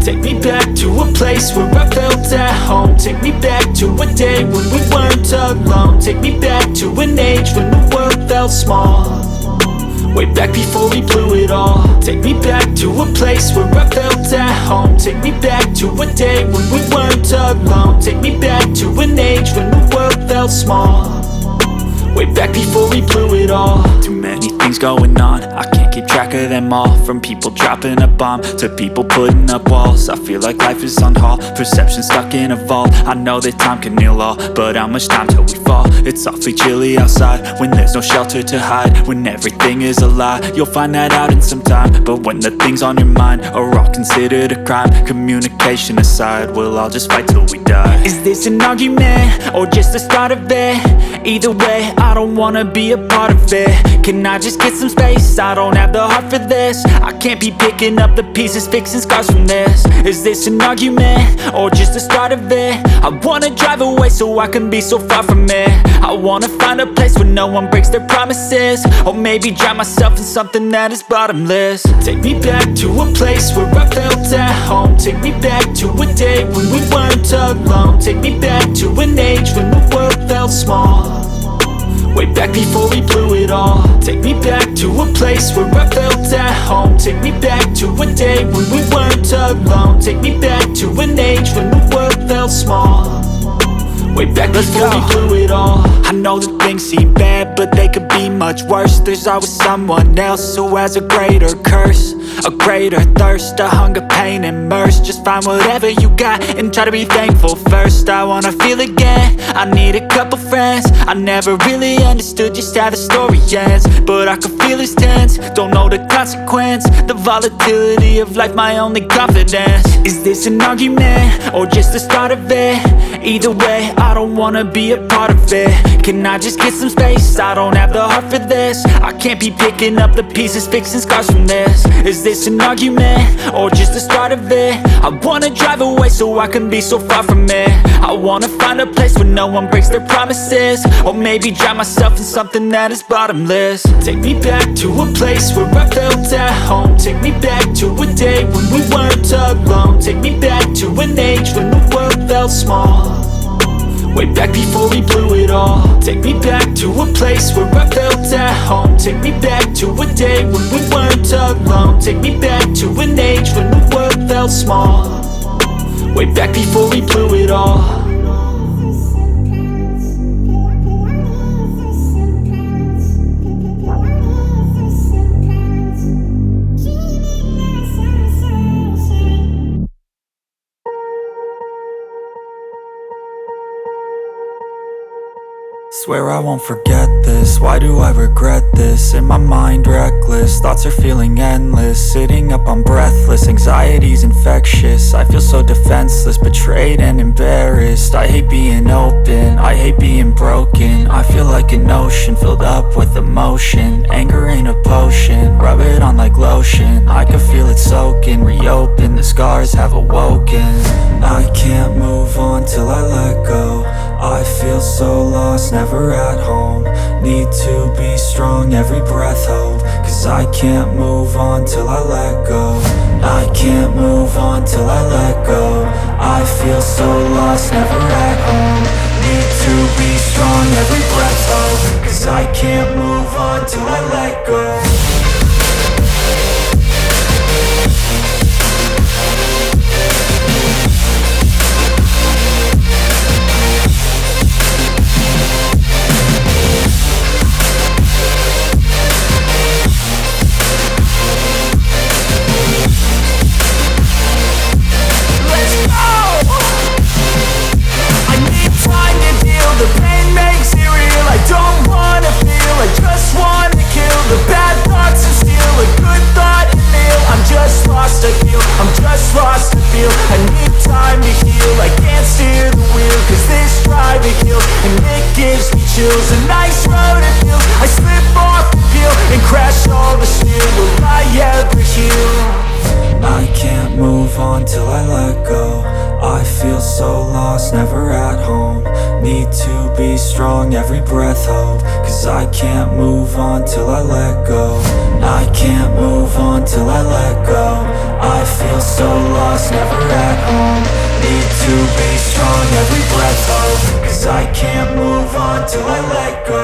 Take me back to a place where I felt at home. Take me back to a day when we weren't alone. Take me back to an age when the world felt small, way back before we blew it all. Take me back to a place where I felt at home. Take me back to a day when we weren't alone. Take me back to an age when the world felt small, way back before we blew it all. Too many things going on, I can't keep track of them all. From people dropping a bomb to people putting up walls. I feel like life is on hold, perception stuck in a vault. I know that time can heal all, but how much time till we fall? It's awfully chilly outside when there's no shelter to hide. When everything is a lie, you'll find that out in some time. But when the things on your mind are all considered a crime, communication aside, we'll all just fight till we die. Is this an argument or just the start of it? Either way, I don't wanna be a part of it. Can I just get some space? I don't have the heart for this. I can't be picking up the pieces, fixing scars from this. Is this an argument or just the start of it? I wanna drive away so I can be so far from it. I wanna find a place where no one breaks their promises, or maybe drown myself in something that is bottomless. Take me back to a place where I felt at home. Take me back to a day when we weren't alone. Take me back to an age when the world felt small, way back before we blew it all. Take me back to a place where I felt at home. Take me back to a day when we weren't alone. Take me back to an age when the world felt small, way back before we blew it all. I know that things seem bad, but they could be much worse. There's always someone else who has a greater curse, a greater thirst, a hunger, pain, and mercy. Just find whatever you got and try to be thankful first. I wanna feel again, I need a couple friends. I never really understood just how the story ends, but I can feel it's tense, don't know the consequence. The volatility of life, my only confidence. Is this an argument or just the start of it? Either way, I don't wanna be a part of it. Can I just get some space? I don't have the heart for this. I can't be picking up the pieces, fixing scars from this. Is this an argument or just the start of it? I wanna drive away so I can be so far from it. I wanna find a place where no one breaks their promises, or maybe drown myself in something that is bottomless. Take me back to a place where I felt at home. Take me back to a day when we weren't alone. Take me back to an age when the world felt small, way back before we blew it all. Take me back to a place where I felt at home. Take me back to a day when we weren't alone. Take me back to an age when the world felt small, way back before we blew it all. Swear I won't forget this, why do I regret this? In my mind reckless, thoughts are feeling endless. Sitting up, I'm breathless, anxiety's infectious. I feel so defenseless, betrayed and embarrassed. I hate being open, I hate being broken. I feel like an ocean filled up with emotion. Anger ain't a potion, rub it on like lotion. I can feel it soaking, reopen, the scars have awoken. I can't move on till I let go. I feel so lost, never at home. Need to be strong, every breath hope. Cause I can't move on till I let go. I can't move on till I let go. I feel so lost, never at home. Need to be strong, every breath hope. Cause I can't move on till I let go. A nice road to feel. I slip off the peel and crash all the steel. Will I ever heal? I can't move on till I let go. I feel so lost, never at home. Need to be strong, every breath hope. Cause I can't move on till I let go. I can't move on till I let go. I feel so lost, never at home. Need to be strong, every breath hold, 'cause I can't move on till I let go.